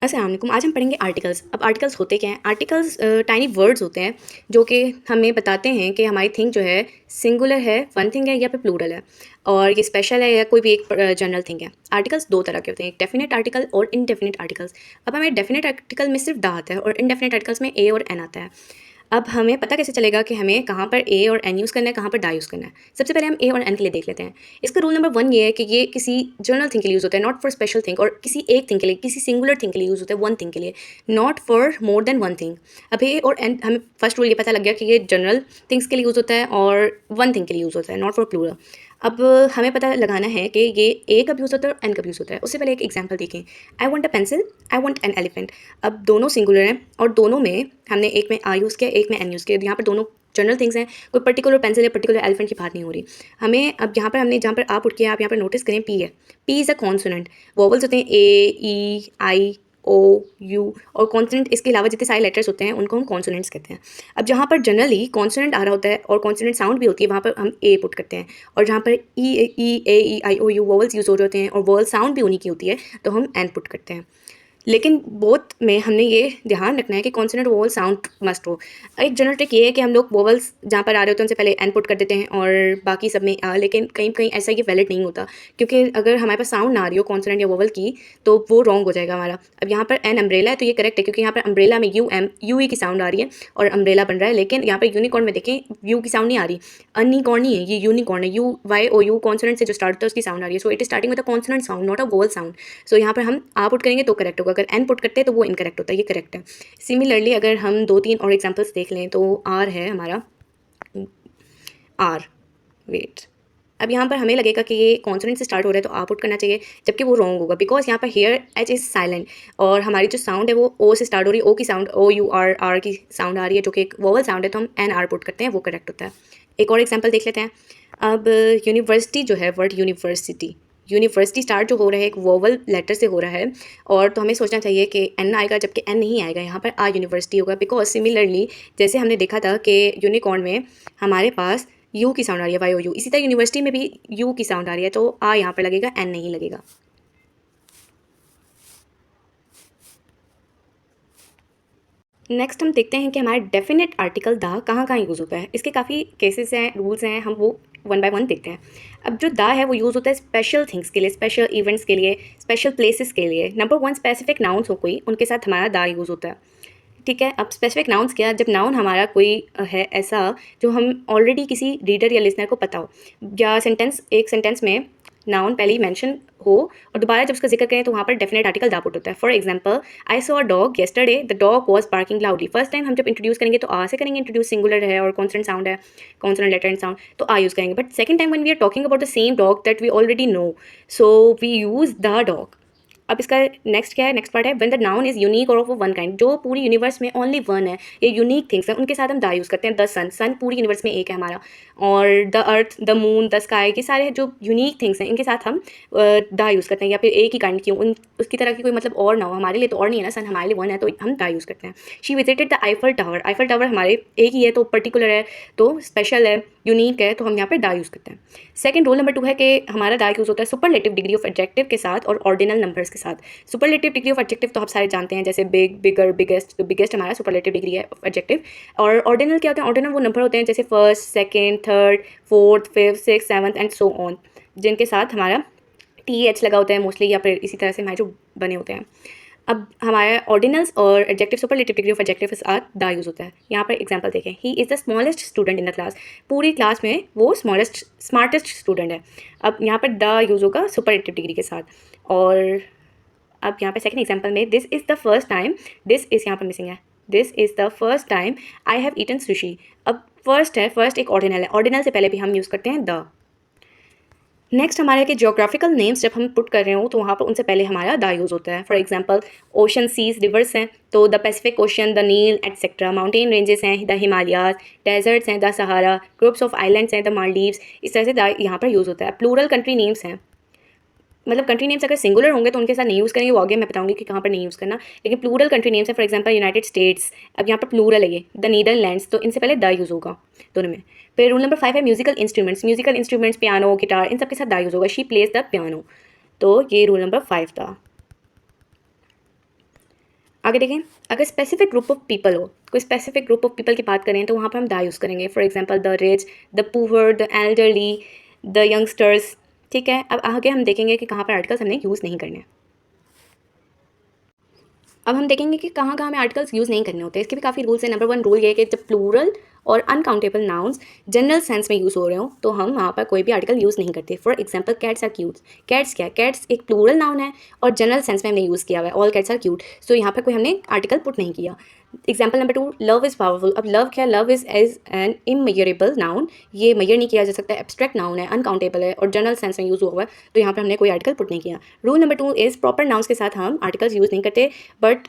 अस्सलाम वालेकुम। आज हम पढ़ेंगे आर्टिकल्स। अब आर्टिकल्स होते क्या हैं? आर्टिकल्स टाइनी वर्ड्स होते हैं जो कि हमें बताते हैं कि हमारी थिंग जो है सिंगुलर है, वन थिंग है या फिर प्लूरल है, और ये स्पेशल है या कोई भी एक जनरल थिंग है। आर्टिकल्स दो तरह के होते हैं, एक डेफिनेट आर्टिकल और इनडेफिनेट आर्टिकल्स। अब हमें डेफिनेट आर्टिकल में सिर्फ द आता है और इनडेफिनेट आर्टिकल्स में ए और एन आता है। अब हमें पता कैसे चलेगा कि हमें कहाँ पर ए और एन यूज़ करना है, कहाँ पर दा यूज़ करना है? सबसे पहले हम ए और एन के लिए देख लेते हैं। इसका रूल नंबर 1 ये है कि ये किसी जनरल थिंग के लिए यूज़ होता है, नॉट फॉर स्पेशल थिंग, और किसी एक थिंग के लिए, किसी सिंगुलर थिंग के लिए यूज़ होता है, वन थिंग के लिए, not for more than one thing. अब ए और एन, हमें फर्स्ट रूल ये पता लग गया कि ये जनरल थिंग्स के लिए यूज़ होता है और वन थिंग के लिए यूज़ होता है, नॉट फॉर प्लूरल। अब हमें पता लगाना है कि ये ए कब यूज़ होता है और एन कब यूज़ होता है। उससे पहले एक एग्जांपल देखें। I want a pencil, I want an elephant. अब दोनों सिंगुलर हैं और दोनों में हमने एक में आई यूज़ किया, एक में एन यूज़ किया। यहाँ पर दोनों जनरल थिंग्स हैं, कोई पर्टिकुलर पेंसिल या पर्टिकुलर एलिफेंट की बात नहीं हो रही। हमें अब यहाँ पर हमने जहाँ पर आ पुट किया, आप यहाँ पर नोटिस करें पी है। P is a consonant. Vowels होते हैं ए, ई, आई, ओ, यू, और कॉन्सोनेंट इसके अलावा जितने सारे लेटर्स होते हैं उनको हम कॉन्सोनेंट्स कहते हैं। अब जहाँ पर जनरली कॉन्सोनेंट आ रहा होता है और कॉन्सोनेंट साउंड भी होती है, वहाँ पर हम ए पुट करते हैं, और जहाँ पर ई ए आई ओ यू वोवल्स यूज़ हो रहे होते हैं और वोवल साउंड भी उन्हीं की होती है, तो हम एन पुट करते हैं। लेकिन बोथ में हमने ये ध्यान रखना है कि कॉन्सोनेंट वोवल साउंड मस्ट हो। एक जनरल ट्रिक ये है कि हम लोग वोवल्स जहाँ पर आ रहे होते हैं उनसे पहले एन पुट कर देते हैं और बाकी सब में लेकिन कहीं कहीं ऐसा ये वैलिड नहीं होता, क्योंकि अगर हमारे पास साउंड ना आ रही हो कॉन्सोनेंट या वोवल की, तो वो रॉन्ग हो जाएगा हमारा। अब यहाँ पर एन अम्ब्रेला है तो ये करेक्ट है, क्योंकि यहाँ पर अम्ब्रेला में यू ई की साउंड आ रही है और अम्ब्रेला बन रहा है। लेकिन यहाँ पर यूनिकॉर्न में देखें, यू की साउंड नहीं आ रही, अनइकॉर्न नहीं है, ये यूनिकॉर्न है। U Y O U consonant से जो स्टार्ट होता है उसकी साउंड आ रही है, so it is starting with a consonant sound, not a vowel sound. So यहाँ पर हम आ पुट करेंगे तो करेक्ट होगा, अगर एन पुट करते हैं तो वो इनकरेक्ट होता है, ये करेक्ट है। सिमिलरली अगर हम 2-3 और एग्जांपल्स देख लें तो आर है हमारा, आर, वेट। अब यहाँ पर हमें लगेगा कि ये कॉन्सोनेंट से स्टार्ट हो रहा है तो आ पुट करना चाहिए, जबकि वो रॉन्ग होगा, बिकॉज यहाँ पर हेयर एच इज़ साइलेंट और हमारी जो साउंड है वो ओ से स्टार्ट हो रही है, ओ की sound, O U R, R की साउंड आ रही है जो कि एक वोवल साउंड है, तो हम एन आर पुट करते हैं, वो करेक्ट होता है। एक और एग्जाम्पल देख लेते हैं। अब यूनिवर्सिटी जो है, वर्ड यूनिवर्सिटी, यूनिवर्सिटी स्टार्ट जो हो रहा है एक वोवल लेटर से हो रहा है, और तो हमें सोचना चाहिए कि एन आएगा, जबकि एन नहीं आएगा, यहाँ पर आ यूनिवर्सिटी होगा, बिकॉज सिमिलरली जैसे हमने देखा था कि यूनिकॉर्न में हमारे पास यू की साउंड आ रही है, वाई ओ यू, इसी तरह यूनिवर्सिटी में भी यू की साउंड आ रही है, तो आ यहाँ पर लगेगा, एन नहीं लगेगा। नेक्स्ट हम देखते हैं कि हमारे डेफिनेट आर्टिकल द कहाँ कहाँ यूज़ होता है। इसके काफ़ी केसेस हैं, रूल्स हैं, हम वो वन बाय वन देखते हैं। अब जो द है वो यूज़ होता है स्पेशल थिंग्स के लिए, स्पेशल इवेंट्स के लिए, स्पेशल प्लेसेस के लिए। नंबर 1, स्पेसिफिक नाउन्स हो कोई, उनके साथ हमारा द यूज़ होता है। ठीक है, अब स्पेसिफिक नाउन्स क्या, जब नाउन हमारा कोई है ऐसा जो हम ऑलरेडी किसी रीडर या लिसनर को पता हो, या सेंटेंस, एक सेंटेंस में नाउन पहले ही मेंशन हो और दोबारा जब उसका जिक्र करें तो वहाँ पर डेफिनेट आर्टिकल दा पुट होता है। For example, I saw a dog yesterday, the dog was barking loudly. First time हम जब इंट्रोड्यूस करेंगे तो आ से करेंगे इंट्रोड्यूस, सिंगुलर है और कॉन्सोनेंट साउंड है, कॉन्सोनेंट लेटर एंड साउंड, तो आ यूज़ करेंगे। But second time when we are talking about the same dog that we already know, so we use the dog. अब इसका नेक्स्ट क्या है, next part है, when the noun is unique और of one kind, जो पूरी universe में only one है, ये यूनिक थिंग्स हैं, उनके साथ हम दा यूज़ करते हैं। द सन, सन पूरी यूनिवर्स में एक है हमारा, और the earth, the moon, the sky, ये सारे जो यूनिक थिंग्स हैं इनके साथ हम दा यूज़ करते हैं, या फिर एक ही काइंड की, उन उसकी तरह की कोई मतलब और ना हो, हमारे लिए तो और नहीं है ना, सन हमारे लिए वन है तो हम दा यूज़ करते हैं। She visited the Eiffel tower, Eiffel tower हमारे एक ही है तो पर्टिकुलर है, तो स्पेशल है, यूनिक है, तो हम यहाँ पे दा यूज़ करते हैं। सेकंड रूल नंबर 2 है कि हमारा दा यूज़ होता है सुपरलेटिव डिग्री ऑफ एडजेक्टिव के साथ और ऑर्डिनल नंबर्स के साथ। सुपरलेटिव डिग्री ऑफ एडजेक्टिव तो आप सारे जानते हैं, जैसे बिग, बिगर, बिगेस्ट, तो बिगेस्ट हमारा सुपरलेटिव डिग्री है ऑफ एडजेक्टिव। और ऑर्डिनल क्या होते हैं, ऑर्डिनल वो नंबर होते हैं जैसे first, second, third, fourth, fifth, six, seventh and so on, जिनके साथ हमारा टी एच लगा होता है मोस्टली, या फिर इसी तरह से हमारे जो बने होते हैं। अब हमारा ऑर्डिनल्स और adjective, superlative degree of adjective के साथ दा यूज़ होता है। यहाँ पर एग्जांपल देखें, he is the smallest student in the class, पूरी क्लास में वो स्मार्टेस्ट स्टूडेंट है। अब यहाँ पर द यूज़ होगा सुपरलेटिव डिग्री के साथ। और अब यहाँ पे सेकंड एग्जांपल में, this is the first time, this is यहाँ पर मिसिंग है, this is the first time I have eaten sushi. अब फर्स्ट है, फर्स्ट एक ऑर्डिनल है, ऑर्डिनल से पहले भी हम यूज़ करते हैं द। नेक्स्ट हमारा है कि ज्योग्राफिकल नेम्स जब हम पुट कर रहे हो तो वहाँ पर उनसे पहले हमारा दा यूज़ होता है। For example, ocean, seas, rivers हैं तो the Pacific Ocean, the Nile etcetera. Mountain ranges हैं, द हिमालयाज। डेजर्ट्स हैं, the Sahara. Groups of islands हैं, द मालदीव्स। इस तरह से दा यहाँ पर यूज़ होता है। प्लूरल कंट्री नेम्स हैं, मतलब कंट्री नेम्स अगर सिंगुलर होंगे तो उनके साथ नहीं यूज़ करेंगे, वो आगे मैं बताऊंगी कि कहाँ पर नहीं यूज़ करना। लेकिन प्लूरल कंट्री नेम्स है, फॉर एग्जांपल यूनाइटेड स्टेट्स, अब यहाँ पर प्लूरल है ये, द नीदरलैंड्स, तो इनसे पहले द यूज़ होगा दोनों में। फिर रूल नंबर 5 है musical instruments, musical instruments piano, guitar, इन सब के साथ द यूज़ होगा। शी प्लेज द पियानो, तो ये रूल नंबर 5 था। आगे देखें, अगर स्पेसिफिक ग्रुप ऑफ पीपल हो, कोई स्पेसिफिक ग्रुप ऑफ पीपल की बात करें तो वहाँ पर हम दा यूज़ करेंगे. For example the rich, the poor, the elderly, the youngsters. ठीक है, अब आगे हम देखेंगे कि कहाँ पर आर्टिकल्स हमने यूज़ नहीं करने. अब हम देखेंगे कि कहाँ कहाँ हमें आर्टिकल्स यूज़ नहीं करने होते. इसके भी काफ़ी रूल्स हैं. नंबर 1 रूल ये है कि जब प्लूरल और अनकाउंटेबल नाउन्स जनरल सेंस में यूज़ हो रहे हो तो हम वहाँ पर कोई भी आर्टिकल यूज़ नहीं करते. For example cats are cute. Cats क्या है? कैट्स एक प्लूरल नाउन है और जनरल सेंस में हमने यूज़ किया हुआ है, all cats are cute. So यहाँ पर कोई हमने आर्टिकल पुट नहीं किया. Example number 2, love is powerful. अब लव क्या? Love is as an immeasurable noun. ये मेजर नहीं किया जा सकता, एब्स्ट्रैक्ट नाउन है, अनकाउंटेबल है और जनरल सेंस में यूज़ हुआ है, तो यहाँ पर हमने कोई आर्टिकल पुट नहीं किया. Rule number 2 is proper nouns के साथ हम आर्टिकल्स यूज़ नहीं करते, but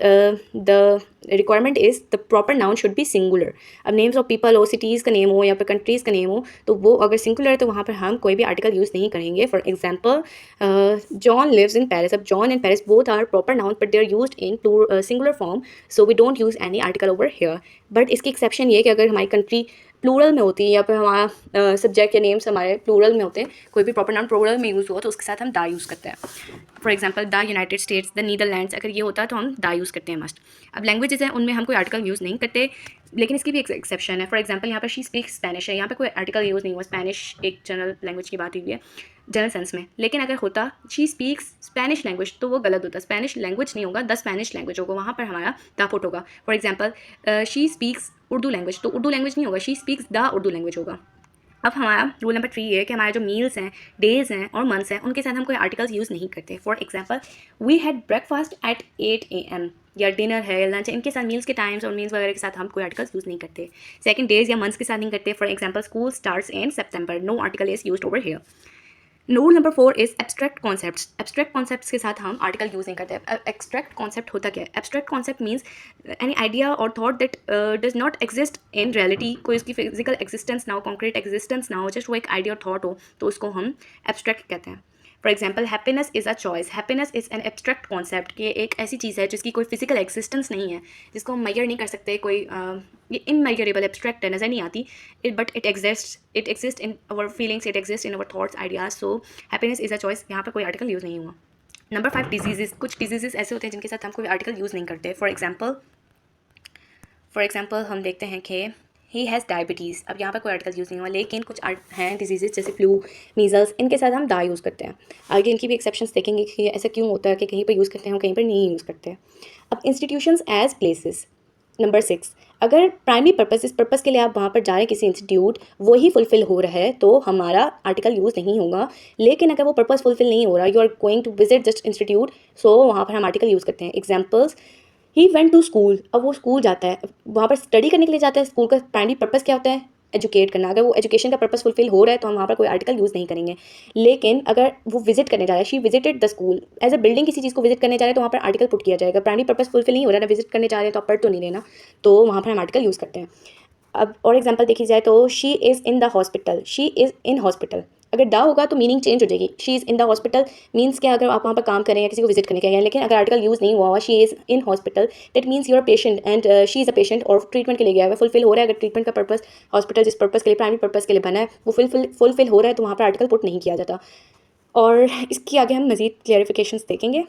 the requirement is the proper noun should be singular. अब नेम्स ऑफ पीपल हो, सिटीज़ का नेम हो या फिर कंट्रीज़ का नेम हो, तो वो अगर सिंगुलर है तो वहाँ पर हम कोई भी आर्टिकल यूज़ नहीं करेंगे. For example John lives in Paris. अब John and Paris both are proper noun but they are used in singular form, so we don't use any article over here. But इसकी exception ये है कि अगर हमारी country plural में होती है या फिर हमारा सब्जेक्ट या नेम्स हमारे प्लूरल में होते हैं, कोई भी प्रॉपर नाउन प्लूरल में यूज़ हुआ तो उसके साथ हम दा यूज़ करते हैं. For example the United states, the Netherlands, अगर ये होता है तो हम दा यूज़ करते हैं मस्ट. अब लैंग्वेजेस हैं उनमें हम कोई आर्टिकल यूज़ नहीं करते, लेकिन इसकी भी एक एक्सेप्शन है. फॉर एग्जांपल यहाँ पर शी स्पीक्स स्पेनिश है, यहाँ पर कोई आर्टिकल यूज़ नहीं हुआ. स्पेनिश एक जनरल लैंग्वेज की बात हुई है जनरल सेंस में, लेकिन अगर होता शी स्पीक्स स्पेनिश लैंग्वेज तो वो गलत होता. स्पेनिश लैंग्वेज नहीं होगा, द स्पेनिश लैंग्वेज होगा, वहाँ पर हमारा दा पुट होगा. For example she speaks Urdu language, तो उर्दू लैंग्वेज नहीं होगा, she speaks the Urdu language होगा. अब हमारा रूल नंबर 3 ये है कि हमारे जो मील्स हैं, डेज़ हैं और मंथ्स हैं, उनके साथ हम कोई आर्टिकल्स यूज़ नहीं करते. For example we had breakfast at 8 AM, या डिनर है या लंच है, इनके साथ मील्स के टाइम्स और मील्स वगैरह के साथ हम कोई आर्टिकल्स यूज़ नहीं करते. सेकंड, डेज़ या मंथ्स के साथ नहीं करते. For example school starts in September, no article is used over here. Rule number 4 is abstract concepts. Abstract concepts के साथ हम आर्टिकल यूज़ नहीं करते. एब्स्ट्रैक्ट कॉन्सेप्ट होता क्या है? Abstract concept means any idea और thought that does not exist in reality. कोई उसकी फिजिकल एग्जिस्टेंस ना हो, कॉन्क्रीट एग्जिस्टेंस ना हो, जस्ट वो एक आइडिया और थॉट हो, तो उसको हम एब्स्ट्रैक्ट कहते हैं. For example happiness is a choice. Happiness is an abstract concept, कि एक ऐसी चीज़ है जिसकी कोई फिजिकल एग्जिस्टेंस नहीं है, जिसको हम मेजर नहीं कर सकते, कोई ये इनमेजरेबल एब्स्ट्रैक्ट है, नज़र नहीं आती, but it exist in our feelings, it exist in our thoughts, ideas. So happiness is a choice, यहाँ पर कोई आर्टिकल यूज़ नहीं हुआ. Number 5, diseases. कुछ डिजीजेस ऐसे होते हैं जिनके साथ हम कोई आर्टिकल यूज़ नहीं करते. फॉर एग्जाम्पल हम देखते हैं कि ही हैज़ डायबिटीज़. अब यहाँ पर कोई आर्टिकल यूज़ नहीं हुआ, लेकिन कुछ हैं डिजीज़ जैसे फ्लू, मीज़ल्स, इनके साथ हम दा यूज़ करते हैं. आगे इनकी भी एक्सेप्शंस देखेंगे कि ऐसा क्यों होता है कि कहीं पर यूज़ करते हैं और कहीं पर नहीं यूज़ करते हैं. अब इंस्टीट्यूशंस एज प्लेसेस. नंबर 6, अगर प्राइमरी पर्पस, इस पर्पस के लिए आप वहाँ पर जा रहे हैं किसी इंस्टीट्यूट, वही फुलफिल हो रहा है तो हमारा आर्टिकल यूज़ नहीं होगा. लेकिन अगर वो पर्पस फुलफिल नहीं हो रहा, you are going to visit just institute, so वहाँ पर हम आर्टिकल यूज़ करते हैं. Examples, he went to school. अब वो स्कूल जाता है, वहाँ पर स्टडी करने के लिए जाता है. स्कूल का प्राइमरी पर्पस क्या होता है? एजुकेट करना. अगर वो एजुकेशन का पर्पस फुलफिल हो रहा है तो हम वहाँ पर कोई आर्टिकल यूज़ नहीं करेंगे. लेकिन अगर वो विजिट करने जा रहा है, she visited the school, as a building किसी चीज़ को विजिट करने जा रहे हैं तो वहाँ पर आर्टिकल पुट किया जाएगा. प्राइमरी पर्पस फुलफिल नहीं हो रहा है ना, विजिट करने जा रहे हैं तो आप पढ़ तो नहीं लेना, तो वहाँ पर हम आर्टिकल यूज़ करते हैं. अब और एग्जांपल देखी जाए तो she is in the hospital. She is in hospital, अगर दा होगा तो मीनिंग चेंज हो जाएगी. She is in the hospital means क्या? अगर आप वहाँ पर काम करें या किसी को विजिट करने के गए, लेकिन अगर आर्टिकल यूज़ नहीं हुआ हुआ, she is in hospital, that means your patient and she is a patient और ट्रीटमेंट के लिए गया है, फुलफिल हो रहा है. अगर ट्रीटमेंट का पर्पस, हॉस्पिटल जिस पर्पस के लिए, प्राइमरी पर्पस के लिए बना है, वो फुलफिल हो रहा है तो वहाँ पर आर्टिकल पुट नहीं किया जाता. और इसकी आगे हम मज़ीद क्लियरिफिकेशंस देखेंगे.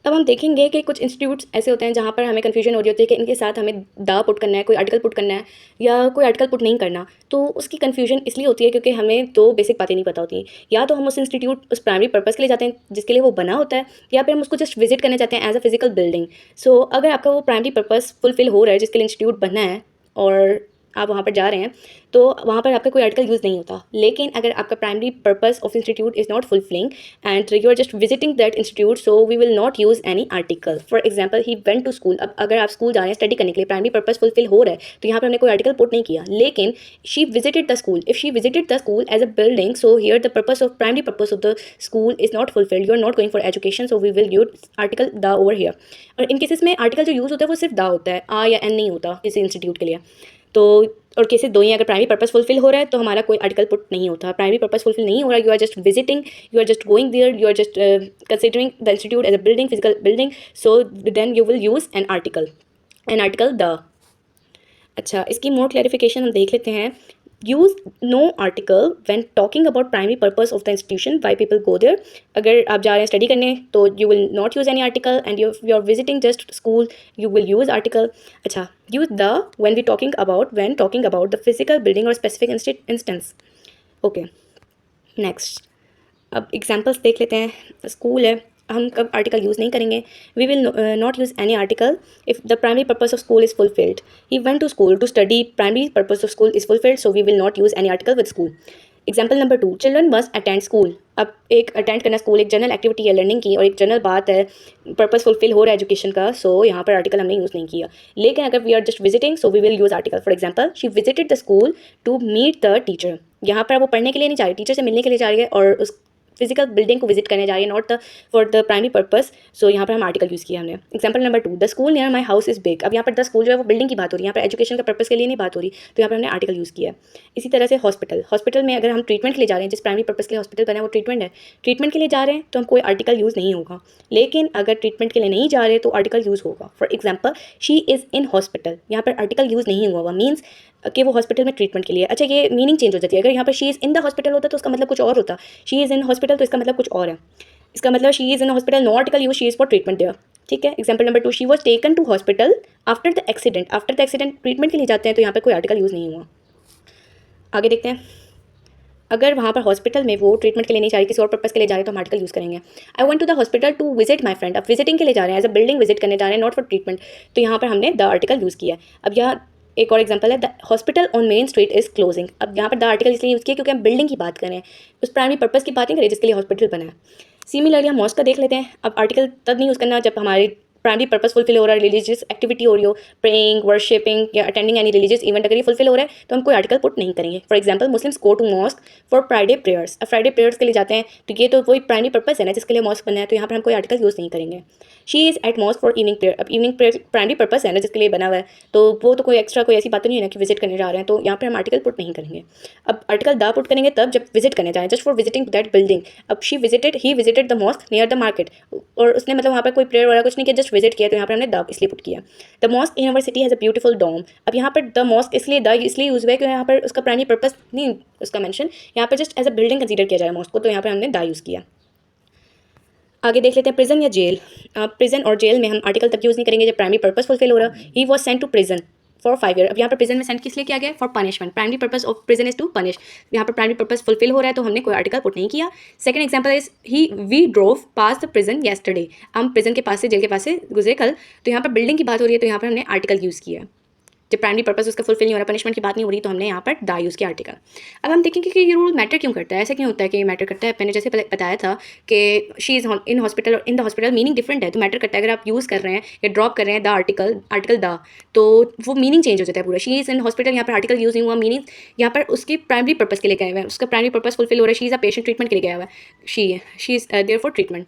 अब हम देखेंगे कि कुछ इंस्टीट्यूट्स ऐसे होते हैं जहाँ पर हमें कन्फ्यूजन हो रही होती है कि इनके साथ हमें दा पुट करना है, कोई आर्टिकल पुट करना है या कोई आर्टिकल पुट नहीं करना. तो उसकी कन्फ्यूजन इसलिए होती है क्योंकि हमें तो बेसिक बातें नहीं पता होती. या तो हम उस इंस्टीट्यूट उस प्राइमरी पर्पस के लिए जाते हैं जिसके लिए वो बना होता है, या फिर हम उसको जस्ट विजिट करने जाते हैं एज अ फिजिकल बिल्डिंग. सो अगर आपका वो प्राइमरी पर्पस फुलफिल हो रहा है जिसके लिए इंस्टीट्यूट बनना है और आप वहाँ पर जा रहे हैं, तो वहाँ पर आपका कोई आर्टिकल यूज़ नहीं होता. लेकिन अगर आपका primary purpose of institute is not fulfilling and you are just visiting that institute, so we will not use any article. For example he went to school. अब अगर आप स्कूल जा रहे हैं स्टडी करने के लिए, प्राइमरी पर्पस फुलफिल हो रहा है, तो यहाँ पर हमने कोई आर्टिकल पुट नहीं किया. लेकिन she visited the school. If she visited the school as a building, so here the purpose of primary purpose of the school is not fulfilled. You are not going for education, so we will use article the over here. और इन cases में article जो use होता है वो सिर्फ दा होता है, आ या एन नहीं होता किसी इंस्टीट्यूट के लिए. तो और केसेस दो ही, अगर प्राइमरी पर्पस फुलफिल हो रहा है तो हमारा कोई आर्टिकल पुट नहीं होता. प्राइमरी पर्पस फुलफिल नहीं हो रहा है, you are just visiting, you are just going there, you are just considering the institute as a building, physical building, so then you will use an article the. अच्छा, इसकी more clarification हम देख लेते हैं. Use no article when talking about primary purpose of the institution, why people go there. अगर आप जा रहे हैं स्टडी करने तो you will not use any article, and you are visiting just school you will use article. अच्छा, use the when talking about the physical building और specific instance. Okay, next अब एग्जाम्पल्स देख लेते हैं। स्कूल है, हम कब आर्टिकल यूज़ नहीं करेंगे। We will not use any article if the primary purpose of school is fulfilled. He went to school to study, primary purpose of school is fulfilled, so we will not use any article with school. Example number 2, children must attend school. अब एक attend करना school एक general activity है learning की, और एक general बात है, पर्पस फुलफिल हो रहा है एजुकेशन का, सो यहाँ पर आर्टिकल हमने यूज़ नहीं किया। लेकिन अगर we are just visiting, so we will use article. For example, she visited the school to meet the teacher. यहाँ पर वो पढ़ने के लिए नहीं जा रही, टीचर से मिलने के लिए जा रही है और उस फिजिकल बिल्डिंग को विजिट करने जा रही है, not the for the primary purpose. So यहाँ पर हम आर्टिकल यूज़ किया हमने। Example number 2, the school near my house is big. अब यहाँ पर द स्कूल जो है वो बिल्डिंग की बात हो रही है, यहाँ पर एजुकेशन का पर्पस के लिए नहीं बात हो रही, तो यहाँ पर हमने आर्टिकल यूज़ किया है। इसी तरह से हॉस्पिटल में अगर हम ट्रीटमेंट के लिए जा रहे हैं, जिस प्राइमरी पर्पस के लिए हॉस्पिटल बना है वो ट्रीटमेंट है, ट्रीटमेंट के लिए जा रहे हैं तो हम कोई आर्टिकल यूज़ नहीं होगा। लेकिन अगर ट्रीटमेंट के लिए नहीं जा रहे तो आर्टिकल यूज़ होगा। For example, she is in hospital, यहाँ पर आर्टिकल यूज़ नहीं हुआ मीन्स कि वो हॉस्पिटल में ट्रीटमेंट के लिए। अच्छा, ये मीनिंग चेंज हो जाती है। अगर यहाँ पर she is in the hospital होता तो उसका मतलब कुछ और होता, शी इज़ इन हॉस्पिटल तो इसका मतलब कुछ और है। इसका मतलब she is in hospital, no article use, she is for treatment there. ठीक है। Example number 2, she was taken to hospital after the accident. After the accident treatment के लिए जाते हैं तो यहाँ पर कोई आर्टिकल यूज़ नहीं हुआ। आगे देखते हैं, अगर वहाँ पर हॉस्पिटल में वो ट्रीटमेंट के लिए नहीं जा रही, किसी और पर्पस के लिए जा रहे हैं तो हम आर्टिकल यूज़ करेंगे। I went to the hospital to visit my friend. अब विजिटिंग के लिए जा रहे हैं, एज अ बिल्डिंग विजिट करने जा रहे हैं, नॉट फॉर ट्रीटमेंट, तो यहाँ पर हमने द आर्टिकल यूज़ किया है। अब यहाँ एक और एग्जांपल है, the hospital on main street is closing. अब यहाँ पर द आर्टिकल इसलिए यूज़ किया क्योंकि हम बिल्डिंग की बात करें, उस प्राइमरी पर्पस की बात नहीं करें जिसके लिए हॉस्पिटल बना है। सिमिलरली हम मॉस्क का देख लेते हैं। अब आर्टिकल तब नहीं यूज़ करना जब हमारी प्राइमरी पर्पस फुलफिल हो रहा है, रिलीजियस एक्टिविटी हो रही हो, प्रेइंग, वर्शिपिंग या अटेंडिंग एनी रिलीजियस इवेंट अगर ये फुलफिल हो रहा है तो हम कोई आर्टिकल पुट नहीं करेंगे। For example, Muslims go to mosque for Friday prayers. अब फ्राइडे प्रेयर्स के लिए जाते हैं तो ये तो वही प्राइमरी पर्पस है ना जिसके लिए मॉस्क बनना है, तो यहाँ पर हम कोई आर्टिकल यूज़ नहीं करेंगे। She is at mosque for evening prayer. अब इवनिंग प्रेयर प्राइमरी पर्पस है ना जिसके लिए बना हुआ है, तो वो तो कोई एक्स्ट्रा कोई ऐसी बात नहीं है ना कि विजिट करने जा रहे हैं, तो यहाँ पर हम आर्टिकल पुट नहीं करेंगे। अब आर्टिकल द पुट करेंगे तब जब विजिट करने जाएँ, just for visiting that building. अब he visited the mosque near the market, और उसने मतलब वहाँ पर कोई प्रेयर वगैरह कुछ नहीं किया, जस्ट विजिट किया, तो यहाँ पर हमने द इसलिए पुट किया। The mosque in our city has a beautiful dome. अब यहाँ पर द मॉस्क इसलिए यूज़ हुआ है क्योंकि यहाँ पर उसका प्राइमरी पर्पस नहीं उसका मेंशन, यहाँ पर just as a building consider किया जा रहा है मॉस्क को, तो यहाँ पर हमने द यूज़ किया। आगे देख लेते हैं, प्रिजन या जेल। प्रिजन और जेल में हम आर्टिकल तब यूज़ नहीं करेंगे जब प्राइमरी पर्पस फुलफिल हो रहा। He was sent to prison for 5 year. अब यहाँ पर प्रिजन में सेंट किस लिए किया गया है? For punishment. Primary purpose of prison is to punish. यहाँ पर प्राइमरी पर्पस फुलफिल हो रहा है तो हमने कोई आर्टिकल पुट नहीं किया। Second example is we drove past the prison yesterday. हम प्रिजन के पास से, जेल के पास से गुजरे कल, तो यहाँ पर बिल्डिंग की बात हो रही है तो यहाँ पर हमने आर्टिकल यूज़ किया। जब प्राइमरी पर्पस उसका फुलफिल नहीं हो रहा, पनिशमेंट की बात नहीं हो रही, तो हमने यहाँ पर दा यूज़ किया आर्टिकल। अब हम देखेंगे कि ये रूल मैटर क्यों करता है, ऐसा क्यों होता है कि ये मैटर करता है। मैंने जैसे बताया था कि शी इज़ इन हॉस्पिटल और इन द हॉस्पिटल मीनिंग डिफरेंट है, तो मैटर करता है। अगर आप यूज़ कर रहे हैं या ड्रॉप कर रहे हैं द आर्टिकल द, तो वो मीनिंग चेंज हो जाता है पूरा। शी इज़ इन हॉस्पिटल, यहाँ पर आर्टिकल यूज़ नहीं हुआ, मीनिंग यहाँ पर उसकी प्राइमरी पर्पस के लिए गए हुए हैं, उसका प्राइमरी पर्पस फुलफिल हो रहा है। She is a patient, treatment के लिए गया हुआ है, she is there for treatment.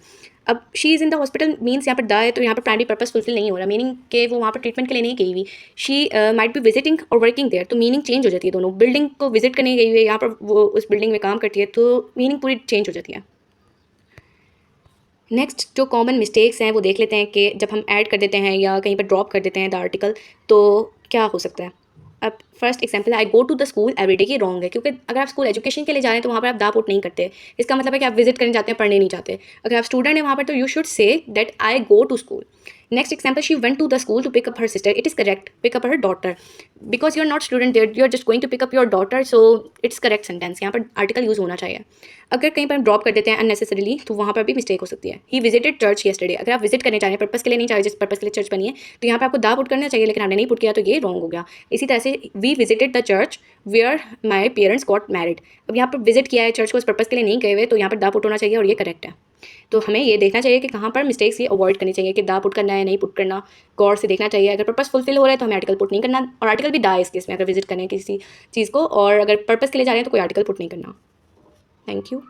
अब she is in the hospital means यहाँ पर द है, तो यहाँ पर प्राइमरी पर्पस फुलफिल नहीं हो रहा, मीनिंग के वो वहाँ पर ट्रीटमेंट के लिए नहीं गई हुई। शी माइट बी विजिटिंग और वर्किंग देयर, तो मीनिंग चेंज हो जाती है। दोनों बिल्डिंग को विजिट करने गई हुई है, यहाँ पर वो उस बिल्डिंग में काम करती है, तो मीनिंग पूरी चेंज हो जाती है। नेक्स्ट जो कॉमन मिस्टेक्स हैं वो देख लेते हैं कि जब हम ऐड कर देते हैं या कहीं पर ड्रॉप कर देते हैं द आर्टिकल, तो क्या हो सकता है। अब first example, I go to the school every day, ये रॉन्ग है क्योंकि अगर आप स्कूल एजुकेशन के लिए जा रहे हैं तो वहाँ पर आप दा पुट नहीं करते। इसका मतलब है कि आप विजिट करने जाते हैं, पढ़ने नहीं जाते। अगर आप स्टूडेंट हैं वहाँ पर तो you should say that I go to school. Next example, she went to the school to pick up her sister, it is correct, pick up her daughter, because you are not student there, you are just going to pick up your daughter, so it's correct sentence. यहाँ पर article use होना चाहिए। अगर कहीं पर हम drop कर देते हैं अननेसेसरीली तो वहाँ पर भी मिस्टेक हो सकती है। ही विजिटेड चर्च येस्टरडे, अगर आप विजिट करने जा रहे हैं, पर्पस के लिए नहीं जा रहे, जिस पर्पस के लिए चर्च बनी है, तो यहाँ पर आपको दा पुट करना चाहिए, लेकिन आपने नहीं पुट किया तो ये रॉन्ग हो गया। इसी तरह से we visited the church where my parents got married, अब यहाँ पर विजिट किया है चर्च को, उस पर्पस के लिए नहीं गए हुए, तो यहाँ पर दा पुट होना चाहिए और ये करेक्ट है। तो हमें ये देखना चाहिए कि कहाँ पर मिस्टेक्स ये अवॉइड करनी चाहिए कि दा पुट करना है नहीं पुट करना, गौर से देखना चाहिए। अगर पर्पस फुलफिल हो रहा है तो हमें आर्टिकल पुट नहीं करना, और आर्टिकल भी दा है इस केस में अगर विजिट करें किसी चीज़ को, और अगर पर्पस के लिए जा रहे हैं तो कोई आर्टिकल पुट नहीं करना। Thank you.